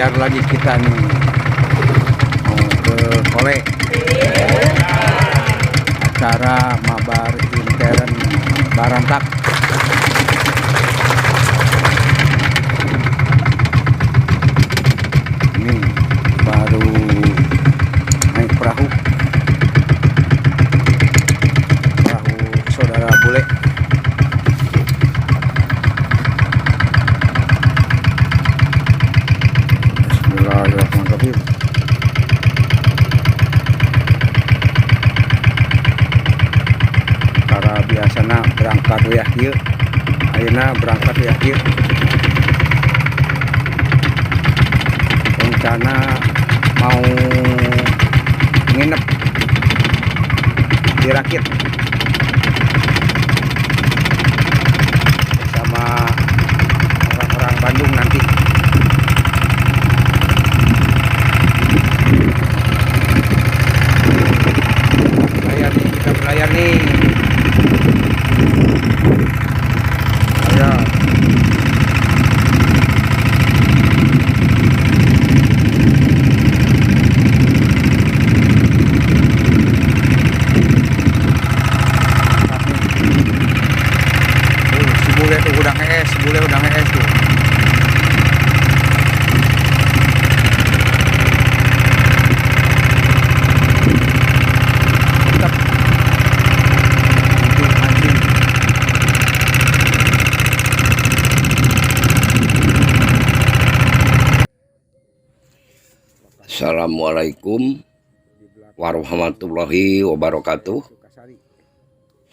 berlayar lagi kita nih, mau ke Kole, acara mabar intern Barantak. Ini baru naik perahu saudara bule. Bismillahirrahmanirrahim. Cara biasana berangkat ya kieu. Ayeuna berangkat ya kieu. Rencana mau nginep di Rakit sama orang-orang Bandung nanti. Kita berlayar nih. Ayo. Si bule tuh udah nge-es, bule udah nge-es tuh. Assalamualaikum warahmatullahi wabarakatuh.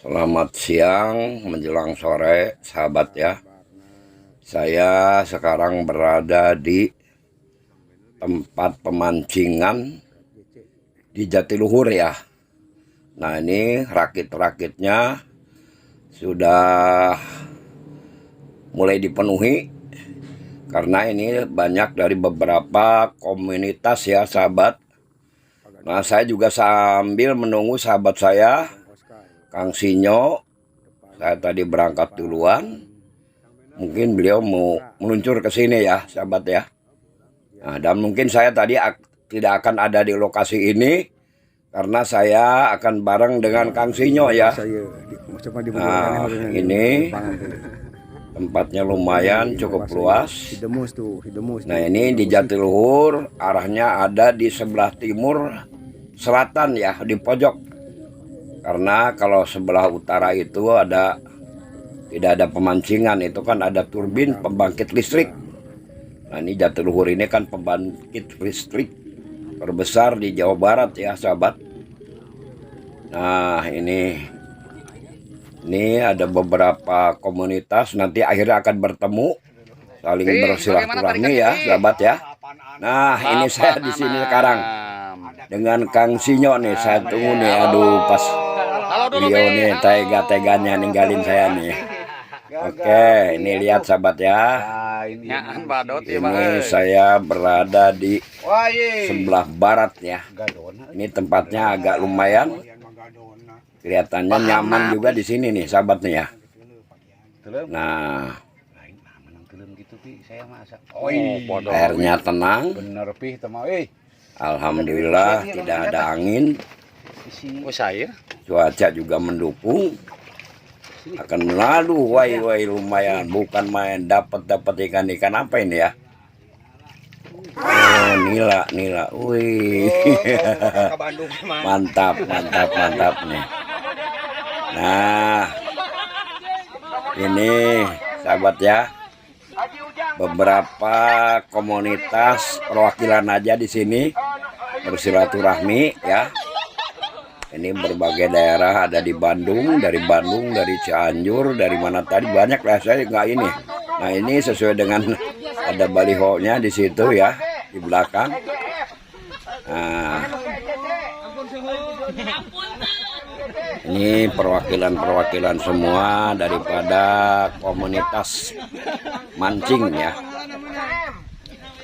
Selamat siang menjelang sore sahabat ya. Saya sekarang berada di tempat pemancingan di Jatiluhur ya. Nah ini rakit-rakitnya sudah mulai dipenuhi, karena ini banyak dari beberapa komunitas ya sahabat. Nah saya juga sambil menunggu sahabat saya Kang Sinyo. Saya tadi berangkat duluan, mungkin beliau mau meluncur ke sini ya sahabat ya. Nah, dan mungkin saya tadi tidak akan ada di lokasi ini karena saya akan bareng dengan Kang Sinyo ya. Nah ini tempatnya lumayan cukup luas. Nah ini di Jatiluhur, arahnya ada di sebelah timur selatan ya, di pojok. Karena kalau sebelah utara itu tidak ada pemancingan, itu kan ada turbin pembangkit listrik. Nah ini Jatiluhur ini kan pembangkit listrik terbesar di Jawa Barat ya sahabat. Nah ini ada beberapa komunitas, nanti akhirnya akan bertemu, saling bersilaturahmi ya sahabat ya. Nah ini saya di sini sekarang dengan Kang Sinyo nih, saya tunggu nih. Aduh pas beliau nih tega-teganya ninggalin saya nih. Oke, ini lihat sahabat ya. Ini saya berada di sebelah barat ya. Ini tempatnya agak lumayan. Kelihatannya nyaman juga di sini nih sahabatnya ya. Nah, airnya tenang. Alhamdulillah tidak ada angin. Cuaca juga mendukung. Akan melalu, wai lumayan, bukan main, dapat ikan apa ini ya? Oh, nila, wih, mantap nih. Nah, ini sahabat ya, beberapa komunitas perwakilan aja di sini bersilaturahmi ya. Ini berbagai daerah, ada di Bandung, dari Cianjur, dari mana tadi banyak lah, saya nggak ini. Nah ini sesuai dengan ada balihonya di situ ya, di belakang. Nah, ini perwakilan semua daripada komunitas mancing ya.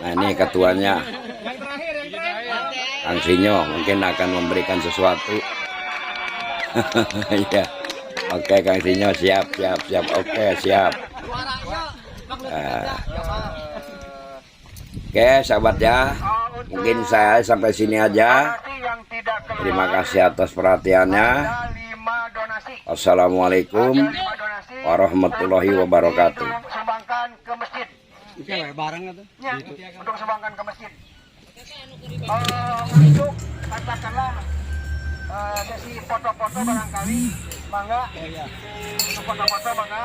Nah ini ketuanya Kang Sinyo, mungkin akan memberikan sesuatu. Ya, oke Kang Sinyo, siap. Oke, siap. Oke sahabat ya, mungkin saya sampai sini aja. Terima kasih atas perhatiannya. Assalamualaikum warahmatullahi wabarakatuh. Sumbangkan ke masjid. Barang itu. Ya, untuk sumbangkan ke masjid. Untuk katakanlah sesi foto-foto barangkali, bangga. Untuk foto-foto bangga.